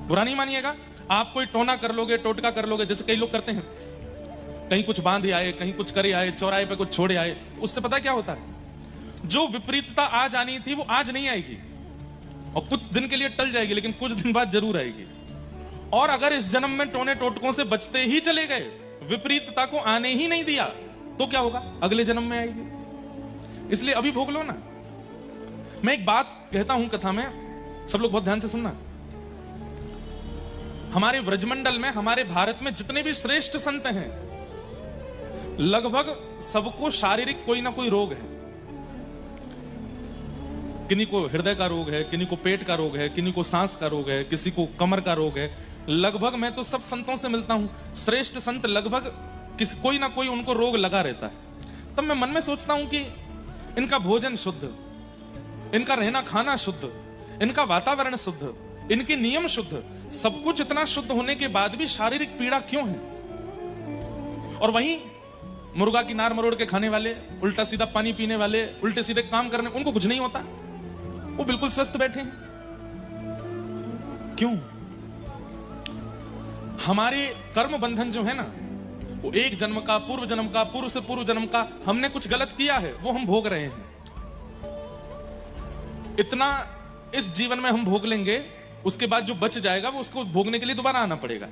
बुरा नहीं मानिएगा। आप कोई टोना कर लोगे, टोटका कर लोगे, जैसे कई लोग करते हैं, कहीं कुछ बांध आए, कहीं कुछ करे आए, चौराहे पे कुछ छोड़े आए, उससे पता क्या होता है, जो विपरीतता आज आनी थी वो आज नहीं आएगी, और कुछ दिन के लिए टल जाएगी, लेकिन कुछ दिन बाद जरूर आएगी। और अगर इस जन्म में टोने टोटकों से बचते ही चले गए, विपरीतता को आने ही नहीं दिया, तो क्या होगा, अगले जन्म में आएगी। इसलिए अभी भोग लो ना। मैं एक बात कहता हूं कथा में, सब लोग बहुत ध्यान से सुनना। हमारे व्रजमंडल में, हमारे भारत में जितने भी श्रेष्ठ संत हैं, लगभग सबको शारीरिक कोई ना कोई रोग है। किन्हीं को हृदय का रोग है, किन्हीं को पेट का रोग है, किन्हीं को सांस का रोग है, किसी को कमर का रोग है। लगभग मैं तो सब संतों से मिलता हूं, श्रेष्ठ संत लगभग कोई ना कोई उनको रोग लगा रहता है। तब मैं मन में सोचता हूं कि इनका भोजन शुद्ध, इनका रहना खाना शुद्ध, इनका वातावरण शुद्ध, इनके नियम शुद्ध, सब कुछ इतना शुद्ध होने के बाद भी शारीरिक पीड़ा क्यों है? और वहीं मुर्गा की नार मरोड़ के खाने वाले, उल्टा सीधा पानी पीने वाले, उल्टे सीधे काम करने, उनको कुछ नहीं होता, वो बिल्कुल स्वस्थ बैठे हैं। क्यों? हमारे कर्म बंधन जो है ना, वो एक जन्म का, पूर्व जन्म का, पूर्व से पूर्व जन्म का, हमने कुछ गलत किया है, वो हम भोग रहे हैं। इतना इस जीवन में हम भोग लेंगे, उसके बाद जो बच जाएगा वो उसको भोगने के लिए दोबारा आना पड़ेगा।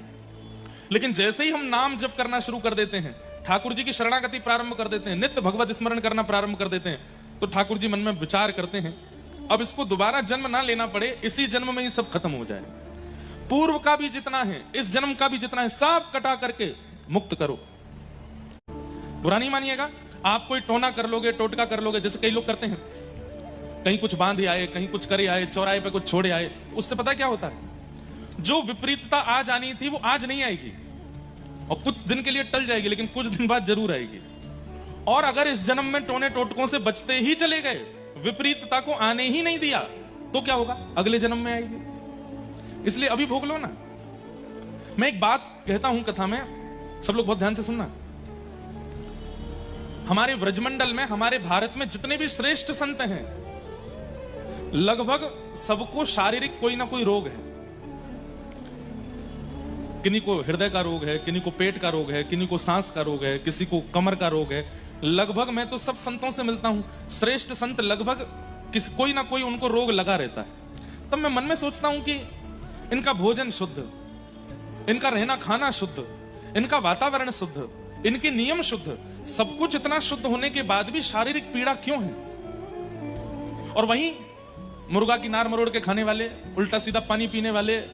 लेकिन जैसे ही हम नाम जप करना शुरू कर देते हैं, ठाकुर जी की शरणागति प्रारंभ कर देते हैं, नित्य भगवत स्मरण करना प्रारंभ कर देते हैं, तो ठाकुर जी मन में विचार करते हैं, अब इसको दोबारा जन्म ना लेना पड़े, इसी जन्म में ही सब खत्म हो जाए। पूर्व का भी जितना है, इस जन्म का भी जितना है, सब कटा करके मुक्त करो। बुरा नहीं मानिएगा। आप कोई टोना कर लोगे, टोटका कर लोगे, जैसे कई लोग करते हैं, कहीं कुछ बांध आए, कहीं कुछ करे आए, चौराहे पे कुछ छोड़े आए, उससे पता क्या होता है, जो विपरीतता आज आनी थी वो आज नहीं आएगी, और कुछ दिन के लिए टल जाएगी, लेकिन कुछ दिन बाद जरूर आएगी। और अगर इस जन्म में टोने टोटकों से बचते ही चले गए, विपरीतता को आने ही नहीं दिया, तो क्या होगा, अगले जन्म में आएगी। इसलिए अभी भोग लो ना। मैं एक बात कहता हूं कथा में, सब लोग बहुत ध्यान से सुनना। हमारे व्रजमंडल में, हमारे भारत में जितने भी श्रेष्ठ संत हैं, लगभग सबको शारीरिक कोई ना कोई रोग है। किन्हीं को हृदय का रोग है, किन्हीं को पेट का रोग है, किन्हीं को सांस का रोग है, किसी को कमर का रोग है। लगभग मैं तो सब संतों से मिलता हूं, श्रेष्ठ संत लगभग कोई ना कोई उनको रोग लगा रहता है। तब मैं मन में सोचता हूं कि इनका भोजन शुद्ध, इनका रहना खाना शुद्ध, इनका वातावरण शुद्ध, इनके नियम शुद्ध, सब कुछ इतना शुद्ध होने के बाद भी शारीरिक पीड़ा क्यों है? और वहीं मुर्गा की नार मरोड़ के खाने वाले, उल्टा सीधा पानी पीने वाले,